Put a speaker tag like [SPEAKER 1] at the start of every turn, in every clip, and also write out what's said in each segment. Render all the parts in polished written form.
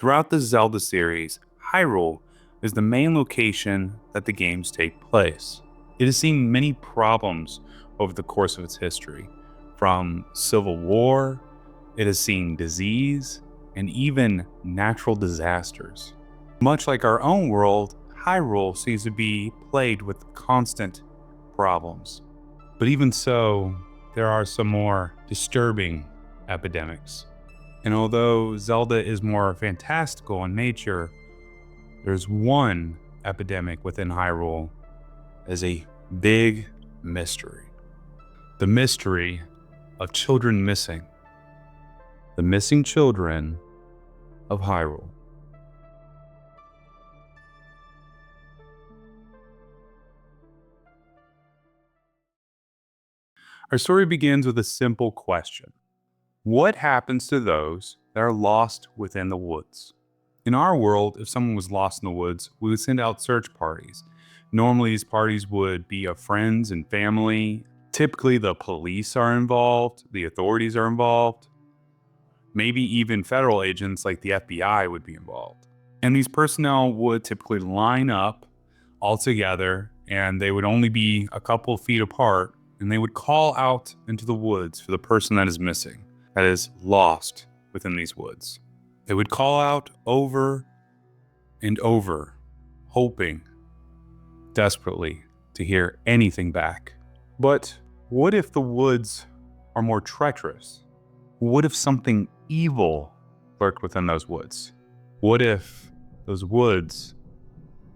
[SPEAKER 1] Throughout the Zelda series, Hyrule is the main location that the games take place. It has seen many problems over the course of its history, from civil war, it has seen disease, and even natural disasters. Much like our own world, Hyrule seems to be plagued with constant problems. But even so, there are some more disturbing epidemics. And although Zelda is more fantastical in nature, there's one epidemic within Hyrule as a big mystery. The mystery of children missing. The missing children of Hyrule. Our story begins with a simple question. What happens to those that are lost within the woods? In our world, if someone was lost in the woods, we would send out search parties. Normally, these parties would be of friends and family. Typically, the police are involved, the authorities are involved. Maybe even federal agents like the FBI would be involved. And these personnel would typically line up all together, and they would only be a couple feet apart, and they would call out into the woods for the person that is missing, that is lost within these woods. They would call out over and over, hoping desperately to hear anything back. But what if the woods are more treacherous? What if something evil lurked within those woods? What if those woods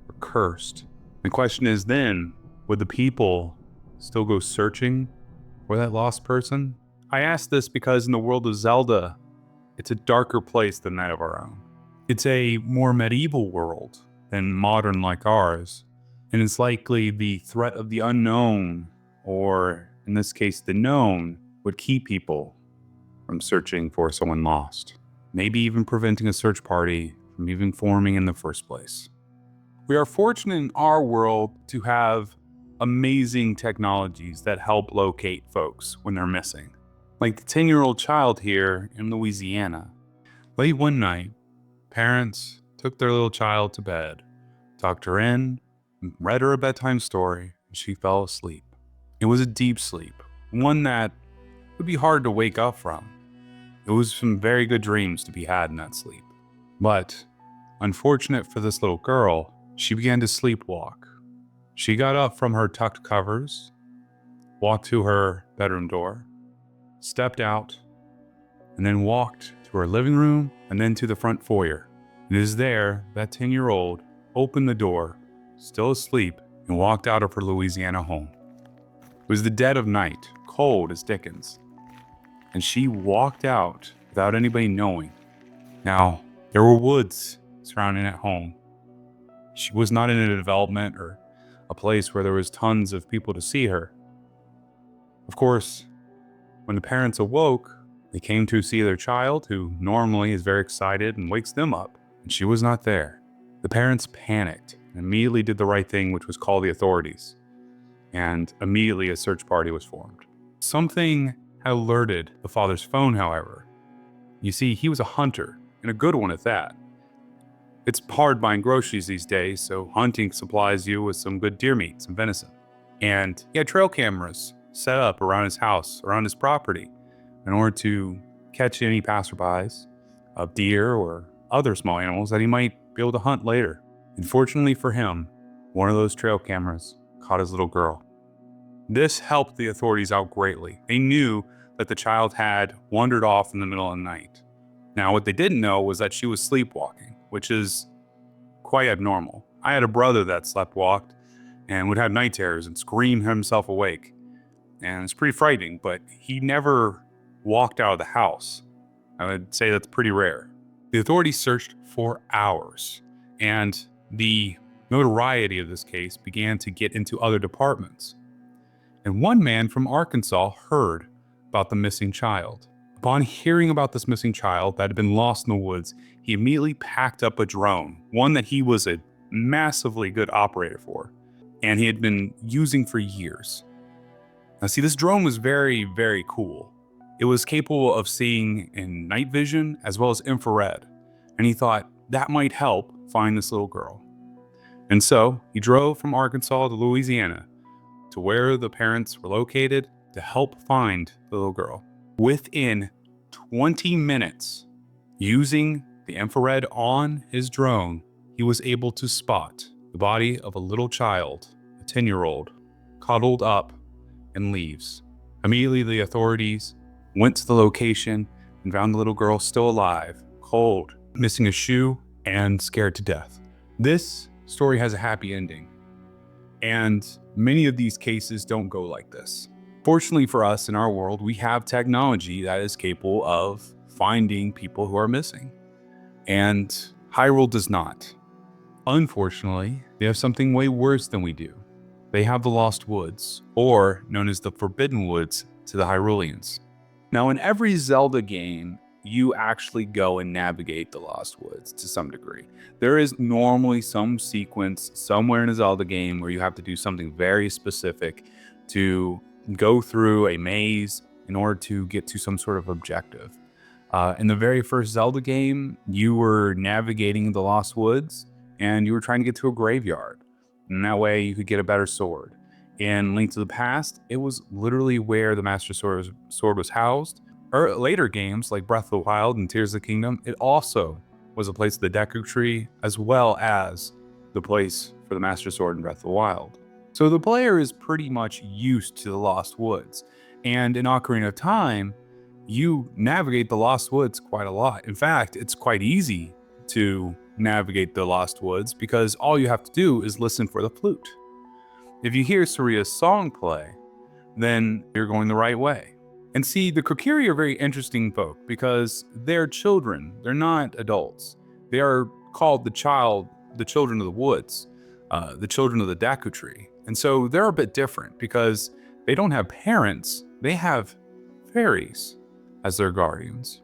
[SPEAKER 1] were cursed? The question is then, would the people still go searching for that lost person? I ask this because in the world of Zelda, it's a darker place than that of our own. It's a more medieval world than modern like ours, and it's likely the threat of the unknown, or in this case, the known, would keep people from searching for someone lost, maybe even preventing a search party from even forming in the first place. We are fortunate in our world to have amazing technologies that help locate folks when they're missing. Like the 10-year-old child here in Louisiana. Late one night, parents took their little child to bed, tucked her in, read her a bedtime story, and she fell asleep. It was a deep sleep, one that would be hard to wake up from. It was some very good dreams to be had in that sleep. But, unfortunate for this little girl, she began to sleepwalk. She got up from her tucked covers, walked to her bedroom door, stepped out, and then walked to her living room and then to the front foyer. It is there that 10-year-old opened the door, still asleep, and walked out of her Louisiana home. It was the dead of night, cold as Dickens, and she walked out without anybody knowing. Now, there were woods surrounding that home. She was not in a development or a place where there was tons of people to see her. Of course, when the parents awoke, they came to see their child, who normally is very excited and wakes them up, and she was not there. The parents panicked and immediately did the right thing, which was call the authorities. And immediately a search party was formed. Something had alerted the father's phone, however. You see, he was a hunter, and a good one at that. It's hard buying groceries these days, so hunting supplies you with some good deer meat, some venison. And he had trail cameras set up around his house, around his property, in order to catch any passerbys of deer or other small animals that he might be able to hunt later. And fortunately for him, one of those trail cameras caught his little girl. This helped the authorities out greatly. They knew that the child had wandered off in the middle of the night. Now, what they didn't know was that she was sleepwalking, which is quite abnormal. I had a brother that sleptwalked and would have night terrors and scream himself awake. And it's pretty frightening, but he never walked out of the house. I would say that's pretty rare. The authorities searched for hours, and the notoriety of this case began to get into other departments. And one man from Arkansas heard about the missing child. Upon hearing about this missing child that had been lost in the woods, he immediately packed up a drone, one that he was a massively good operator for, and he had been using for years. Now see, this drone was very, very cool. It was capable of seeing in night vision as well as infrared. And he thought, that might help find this little girl. And so he drove from Arkansas to Louisiana to where the parents were located to help find the little girl. Within 20 minutes, using the infrared on his drone, he was able to spot the body of a little child, a 10-year-old, cuddled up in leaves. Immediately, the authorities went to the location and found the little girl still alive, cold, missing a shoe, and scared to death. This story has a happy ending, and many of these cases don't go like this. Fortunately for us in our world, we have technology that is capable of finding people who are missing, and Hyrule does not. Unfortunately, they have something way worse than we do. They have the Lost Woods, or known as the Forbidden Woods to the Hyruleans. Now, in every Zelda game, you actually go and navigate the Lost Woods to some degree. There is normally some sequence somewhere in a Zelda game where you have to do something very specific to go through a maze in order to get to some sort of objective. In the very first Zelda game, you were navigating the Lost Woods and you were trying to get to a graveyard. And that way you could get a better sword. In Link to the Past, it was literally where the Master Sword was housed. Or later games like Breath of the Wild and Tears of the Kingdom, it also was a place of the Deku Tree, as well as the place for the Master Sword in Breath of the Wild. So the player is pretty much used to the Lost Woods. And in Ocarina of Time, you navigate the Lost Woods quite a lot. In fact, it's quite easy to navigate the Lost Woods because all you have to do is listen for the flute. If you hear Saria's song play, then you're going the right way. And see, the Kokiri are very interesting folk because they're children. They're not adults. They are called the children of the woods, the children of the Deku Tree. And so they're a bit different because they don't have parents. They have fairies as their guardians.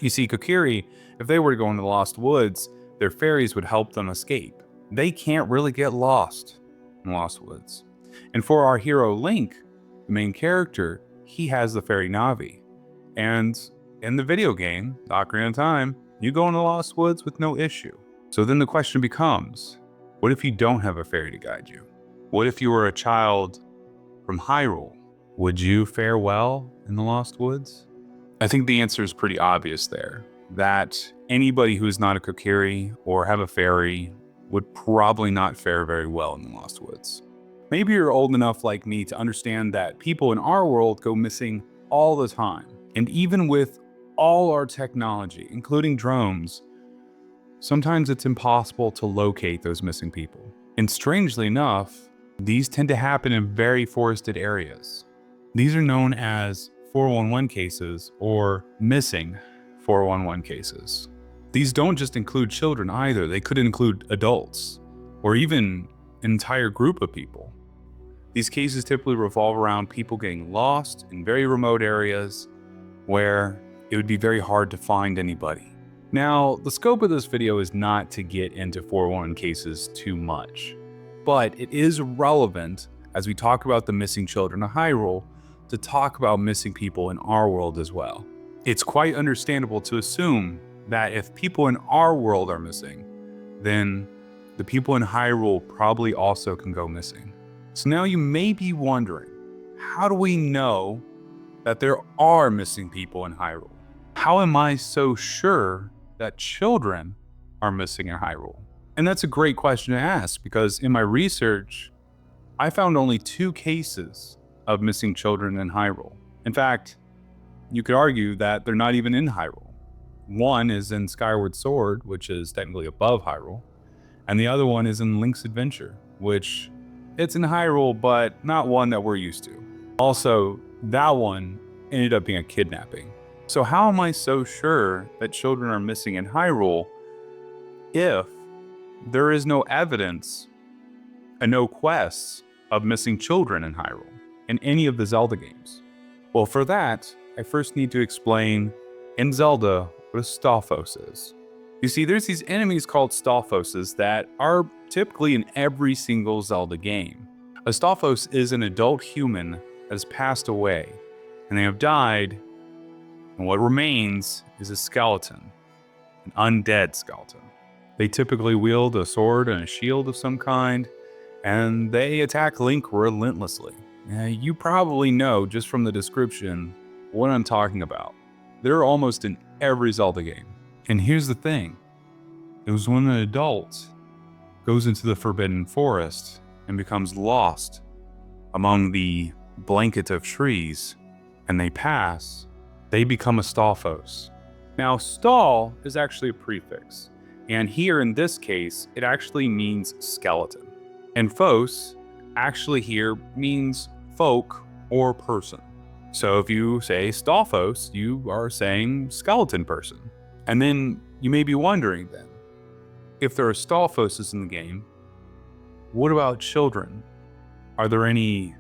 [SPEAKER 1] You see, Kokiri, if they were to go into the Lost Woods, their fairies would help them escape. They can't really get lost in Lost Woods. And for our hero Link, the main character, he has the fairy Navi. And in the video game, the Ocarina of Time, you go into the Lost Woods with no issue. So then the question becomes, what if you don't have a fairy to guide you? What if you were a child from Hyrule? Would you fare well in the Lost Woods? I think the answer is pretty obvious there, that anybody who is not a Kokiri or have a fairy would probably not fare very well in the Lost Woods. Maybe you're old enough like me to understand that people in our world go missing all the time. And even with all our technology, including drones, sometimes it's impossible to locate those missing people. And strangely enough, these tend to happen in very forested areas. These are known as 411 cases or missing 411 cases. These don't just include children either. They could include adults or even an entire group of people. These cases typically revolve around people getting lost in very remote areas where it would be very hard to find anybody. Now, the scope of this video is not to get into 411 cases too much, but it is relevant as we talk about the missing children of Hyrule to talk about missing people in our world as well. It's quite understandable to assume that if people in our world are missing, then the people in Hyrule probably also can go missing. So now you may be wondering, how do we know that there are missing people in Hyrule? How am I so sure that children are missing in Hyrule? And that's a great question to ask because in my research, I found only 2 cases of missing children in Hyrule. In fact, you could argue that they're not even in Hyrule. One is in Skyward Sword, which is technically above Hyrule, and the other one is in Link's Adventure, which it's in Hyrule, but not one that we're used to. Also, that one ended up being a kidnapping. So how am I so sure that children are missing in Hyrule if there is no evidence and no quests of missing children in Hyrule in any of the Zelda games? Well, for that, I first need to explain in Zelda what a Stalfos is. You see, there's these enemies called Stalfoses that are typically in every single Zelda game. A Stalfos is an adult human that has passed away, and they have died, and what remains is a skeleton. an undead skeleton. They typically wield a sword and a shield of some kind, and they attack Link relentlessly. You probably know just from the description what I'm talking about. They're almost in every Zelda game. And here's the thing. It was when an adult goes into the Forbidden Forest and becomes lost among the blanket of trees, and they pass, they become a Stalfos. Now, Stal is actually a prefix, and here in this case, it actually means skeleton. And Phos actually here means folk or person. So if you say Stalfos, you are saying skeleton person. And then you may be wondering then, if there are Stalfoses in the game, what about children? Are there any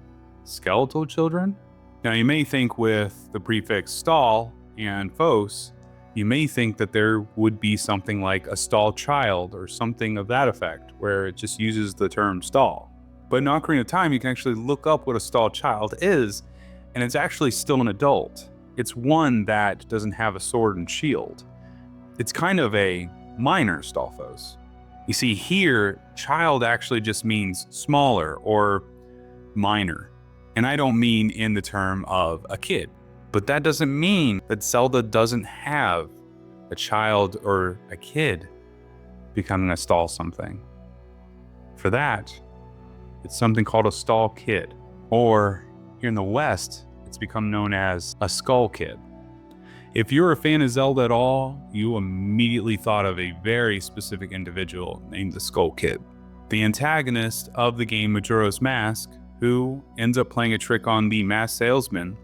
[SPEAKER 1] skeletal children? Now you may think with the prefix Stal and Phos, you may think that there would be something like a Stal child or something of that effect, where it just uses the term Stal. But in Ocarina of Time, you can actually look up what a Stal child is, and it's actually still an adult. It's one that doesn't have a sword and shield. It's kind of a minor Stalfos. You see, here, child actually just means smaller or minor. And I don't mean in the term of a kid. But that doesn't mean that Zelda doesn't have a child or a kid becoming a Stal something. For that, it's something called a Stal Kid. Or here in the West, it's become known as a Skull Kid. If you're a fan of Zelda at all, you immediately thought of a very specific individual named the Skull Kid. The antagonist of the game Majora's Mask, who ends up playing a trick on the masked salesman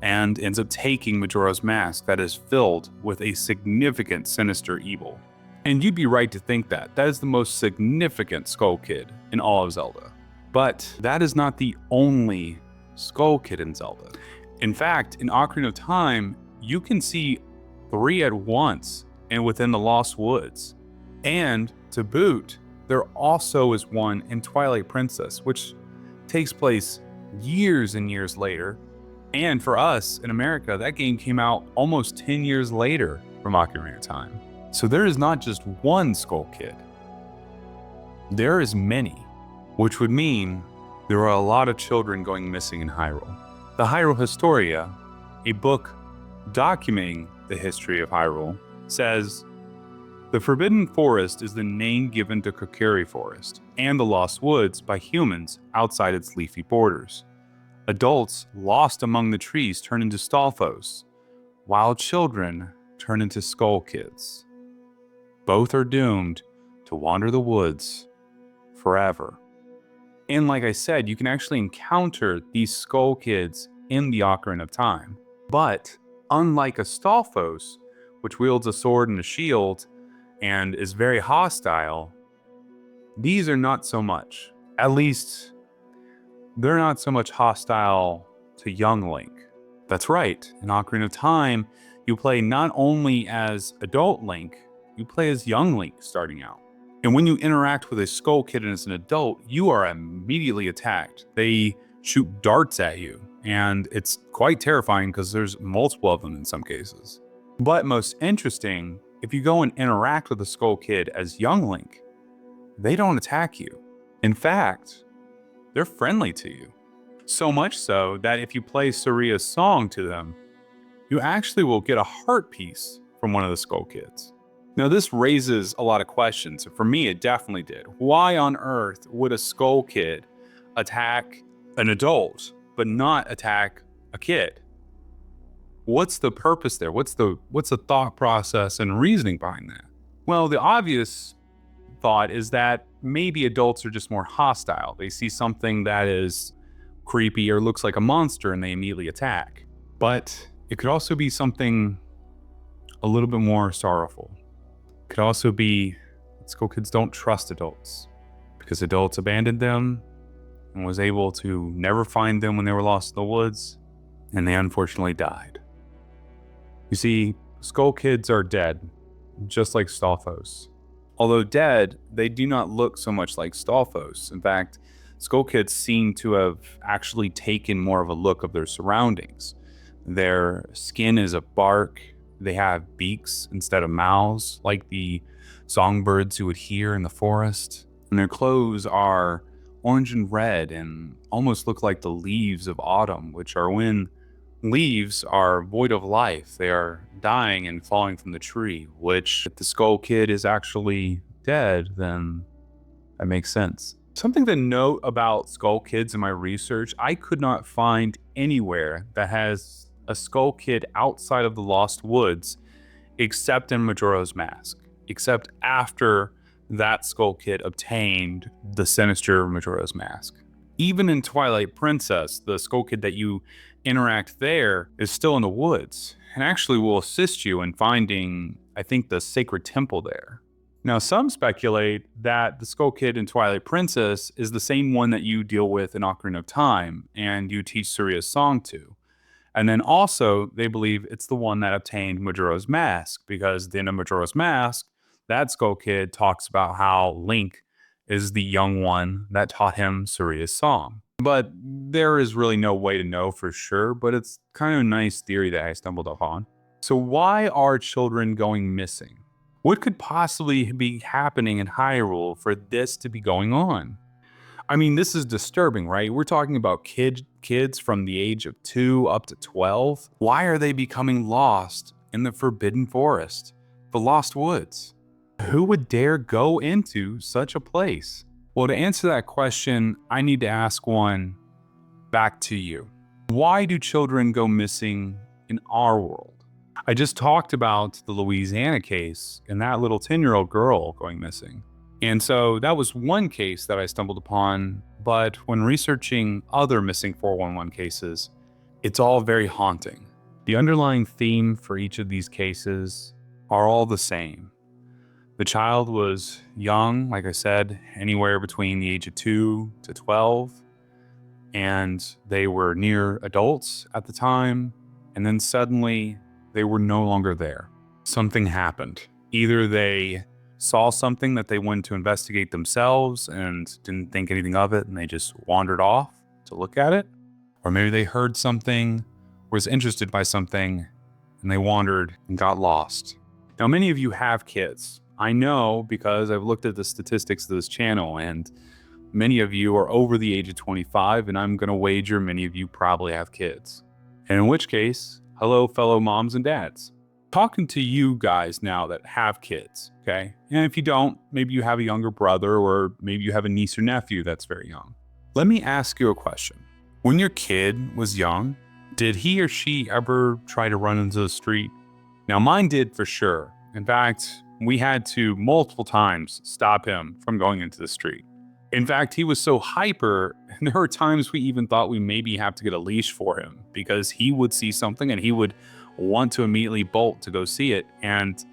[SPEAKER 1] and ends up taking Majora's Mask that is filled with a significant sinister evil. And you'd be right to think that. That is the most significant Skull Kid in all of Zelda. But that is not the only Skull Kid in Zelda. In fact, in Ocarina of Time, you can see 3 at once and within the Lost Woods. And to boot, there also is one in Twilight Princess, which takes place years and years later. And for us in America, that game came out almost 10 years later from Ocarina of Time. So there is not just one Skull Kid. There is many, which would mean there are a lot of children going missing in Hyrule. The Hyrule Historia, a book documenting the history of Hyrule, says, "The Forbidden Forest is the name given to Kokiri Forest and the Lost Woods by humans outside its leafy borders. Adults lost among the trees turn into Stalfos, while children turn into Skull Kids. Both are doomed to wander the woods forever." And like I said, you can actually encounter these Skull Kids in the Ocarina of Time. But unlike a Stalfos, which wields a sword and a shield and is very hostile, these are not so much. At least, they're not so much hostile to young Link. That's right, in Ocarina of Time, you play not only as adult Link, you play as young Link starting out. And when you interact with a Skull Kid as an adult, you are immediately attacked. They shoot darts at you, and it's quite terrifying because there's multiple of them in some cases. But most interesting, if you go and interact with a Skull Kid as young Link, they don't attack you. In fact, they're friendly to you. So much so that if you play Saria's song to them, you actually will get a heart piece from one of the Skull Kids. Now this raises a lot of questions. For me, it definitely did. Why on earth would a Skull Kid attack an adult, but not attack a kid? What's the purpose there? What's the thought process and reasoning behind that? Well, the obvious thought is that maybe adults are just more hostile. They see something that is creepy or looks like a monster and they immediately attack. But it could also be something a little bit more sorrowful. It could also be that Skull Kids don't trust adults because adults abandoned them and was able to never find them when they were lost in the woods, and they unfortunately died. You see, Skull Kids are dead, just like Stalfos. Although dead, they do not look so much like Stalfos. In fact, Skull Kids seem to have actually taken more of a look of their surroundings. Their skin is of bark, They have beaks instead of mouths, like the songbirds you would hear in the forest. And their clothes are orange and red and almost look like the leaves of autumn, which are when leaves are void of life. They are dying and falling from the tree, which if the Skull Kid is actually dead, then that makes sense. Something to note about Skull Kids in my research, I could not find anywhere that has a Skull Kid outside of the Lost Woods except in Majora's Mask, except after that Skull Kid obtained the sinister Majora's Mask. Even in Twilight Princess, the Skull Kid that you interact there is still in the woods and actually will assist you in finding, I think, the sacred temple there. Now, some speculate that the Skull Kid in Twilight Princess is the same one that you deal with in Ocarina of Time and you teach Suria's song to. And then also, they believe it's the one that obtained Majora's Mask, because at the end of Majora's Mask, that Skull Kid talks about how Link is the young one that taught him Suria's song. But there is really no way to know for sure, but it's kind of a nice theory that I stumbled upon. So why are children going missing? What could possibly be happening in Hyrule for this to be going on? I mean, this is disturbing, right? We're talking about kids from the age of 2 up to 12. Why are they becoming lost in the Forbidden Forest, the Lost Woods? Who would dare go into such a place? Well, to answer that question, I need to ask one back to you. Why do children go missing in our world? I just talked about the Louisiana case and that little 10-year-old girl going missing. And so that was one case that I stumbled upon, but when researching other missing 411 cases, it's all very haunting. The underlying theme for each of these cases are all the same. The child was young, like I said, anywhere between the age of 2 to 12, and they were near adults at the time, and then suddenly they were no longer there. Something happened. Either they saw something that they wanted to investigate themselves and didn't think anything of it and they just wandered off to look at it, or maybe they heard something, was interested by something, and they wandered and got lost. Now, many of you have kids. I know because I've looked at the statistics of this channel, and many of you are over the age of 25, and I'm going to wager many of you probably have kids. And in which case, hello, fellow moms and dads. Talking to you guys now that have kids, okay? And if you don't, maybe you have a younger brother, or maybe you have a niece or nephew that's very young. Let me ask you a question. When your kid was young, did he or she ever try to run into the street? Now, mine did for sure. In fact, we had to multiple times stop him from going into the street. In fact, he was so hyper, there were times we even thought we maybe have to get a leash for him because he would see something and he would want to immediately bolt to go see it. And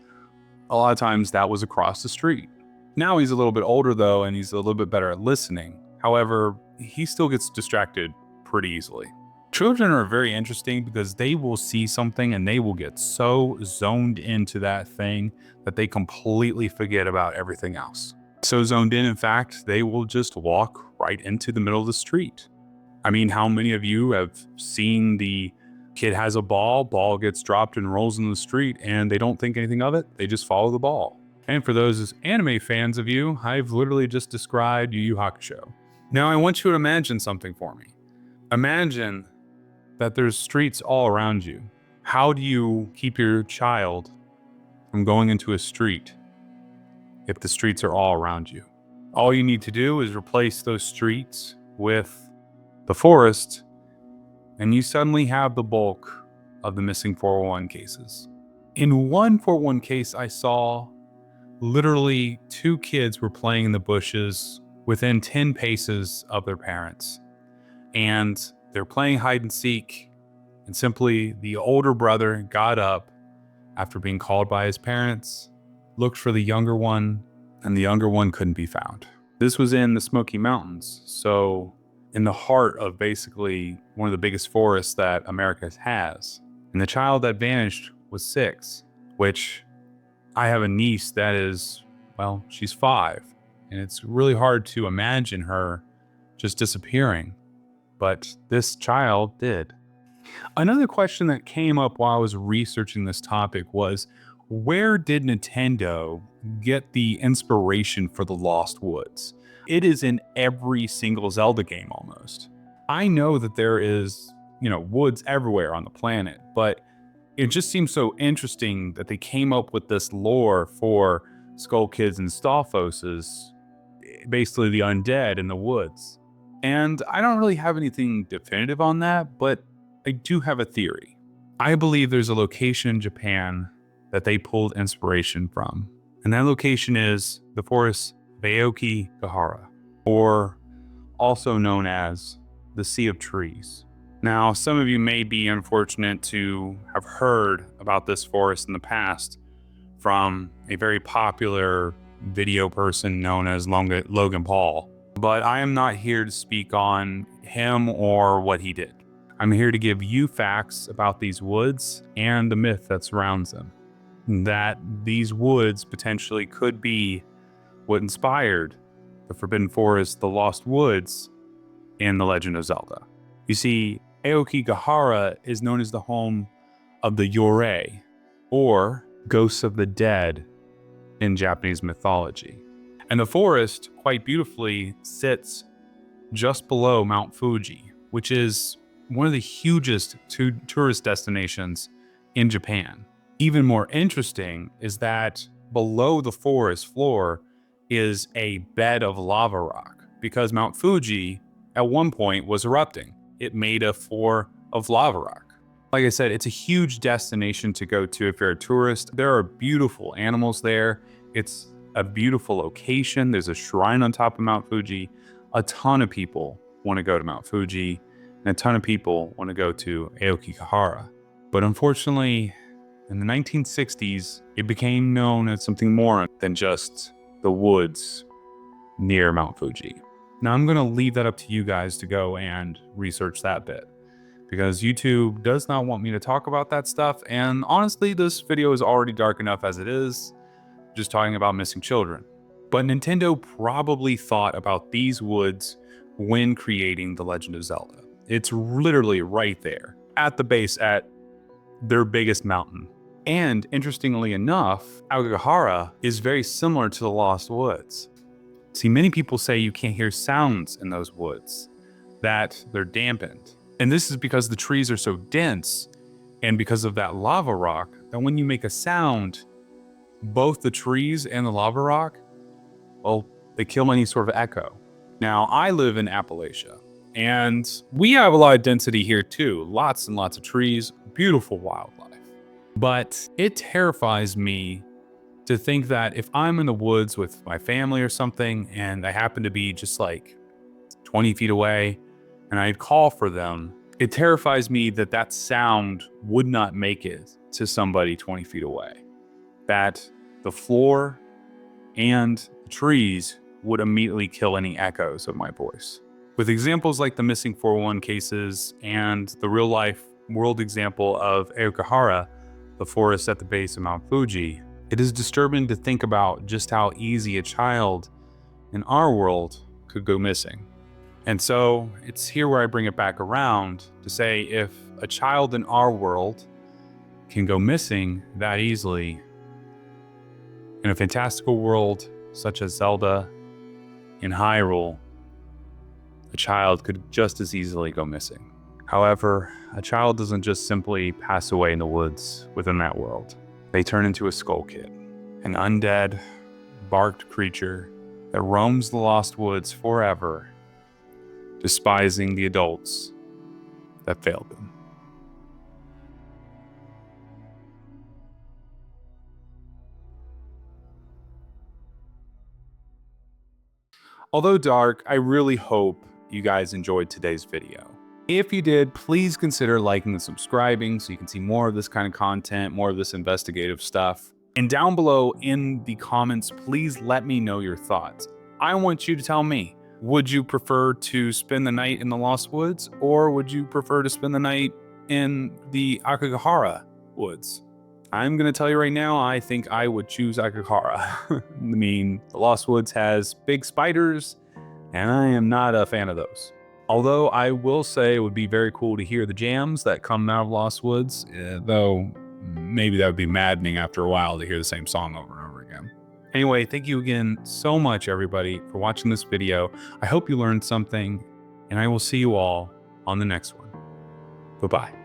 [SPEAKER 1] a lot of times that was across the street. Now he's a little bit older though, and he's a little bit better at listening. However, he still gets distracted pretty easily. Children are very interesting because they will see something and they will get so zoned into that thing that they completely forget about everything else. So zoned in fact, they will just walk right into the middle of the street. I mean, how many of you have seen the kid has a ball gets dropped and rolls in the street and they don't think anything of it, they just follow the ball. And for those anime fans of you, I've literally just described Yu Yu Hakusho. Now I want you to imagine something for me. Imagine that there's streets all around you. How do you keep your child from going into a street if the streets are all around you? All you need to do is replace those streets with the forest, and you suddenly have the bulk of the missing 401 cases. In one 401 case I saw, literally 2 kids were playing in the bushes within 10 paces of their parents. And they're playing hide and seek, and simply the older brother got up after being called by his parents, looked for the younger one, and the younger one couldn't be found. This was in the Smoky Mountains, so in the heart of basically one of the biggest forests that America has. And the child that vanished was 6, which I have a niece that is, well, she's 5. And it's really hard to imagine her just disappearing. But this child did. Another question that came up while I was researching this topic was, where did Nintendo get the inspiration for the Lost Woods? It is in every single Zelda game almost. I know that there is, woods everywhere on the planet, but it just seems so interesting that they came up with this lore for Skull Kids and Stalfoses, basically the undead in the woods. And I don't really have anything definitive on that, but I do have a theory. I believe there's a location in Japan that they pulled inspiration from, and that location is the forest of Aokigahara, or also known as the Sea of Trees. Now, some of you may be unfortunate to have heard about this forest in the past from a very popular video person known as Logan Paul, but I am not here to speak on him or what he did. I'm here to give you facts about these woods and the myth that surrounds them. That these woods potentially could be what inspired the Forbidden Forest, the Lost Woods, in The Legend of Zelda. You see, Aokigahara is known as the home of the Yorei, or ghosts of the dead in Japanese mythology. And the forest, quite beautifully, sits just below Mount Fuji, which is one of the hugest tourist destinations in Japan. Even more interesting is that below the forest floor is a bed of lava rock, because Mount Fuji at one point was erupting. It made a floor of lava rock. Like I said, it's a huge destination to go to if you're a tourist. There are beautiful animals there. It's a beautiful location. There's a shrine on top of Mount Fuji. A ton of people want to go to Mount Fuji, and a ton of people want to go to Aokigahara. But unfortunately, in the 1960s, it became known as something more than just the woods near Mount Fuji. Now, I'm going to leave that up to you guys to go and research that bit, because YouTube does not want me to talk about that stuff. And honestly, this video is already dark enough as it is, just talking about missing children. But Nintendo probably thought about these woods when creating The Legend of Zelda. It's literally right there at the base at their biggest mountain. And interestingly enough, Aokigahara is very similar to the Lost Woods. See, many people say you can't hear sounds in those woods, that they're dampened. And this is because the trees are so dense, and because of that lava rock, that when you make a sound, both the trees and the lava rock, well, they kill any sort of echo. Now, I live in Appalachia, and we have a lot of density here too. Lots and lots of trees, beautiful wildlife. But it terrifies me to think that if I'm in the woods with my family or something, and I happen to be just like 20 feet away, and I call for them, it terrifies me that that sound would not make it to somebody 20 feet away. That the floor and the trees would immediately kill any echoes of my voice. With examples like the missing 411 cases and the real life world example of Aokigahara, the forest at the base of Mount Fuji, it is disturbing to think about just how easy a child in our world could go missing. And so it's here where I bring it back around to say, if a child in our world can go missing that easily, in a fantastical world such as Zelda, in Hyrule, a child could just as easily go missing. However, a child doesn't just simply pass away in the woods within that world. They turn into a Skull Kid, an undead, barked creature that roams the Lost Woods forever, despising the adults that failed them. Although dark, I really hope you guys enjoyed today's video. If you did, please consider liking and subscribing so you can see more of this kind of content, more of this investigative stuff. And down below in the comments, please let me know your thoughts. I want you to tell me, would you prefer to spend the night in the Lost Woods, or would you prefer to spend the night in the Aokigahara woods? I'm going to tell you right now, I think I would choose Aokigahara. I mean, the Lost Woods has big spiders, and I am not a fan of those. Although I will say it would be very cool to hear the jams that come out of Lost Woods, though maybe that would be maddening after a while to hear the same song over and over again. Anyway, thank you again so much, everybody, for watching this video. I hope you learned something, and I will see you all on the next one. Bye-bye.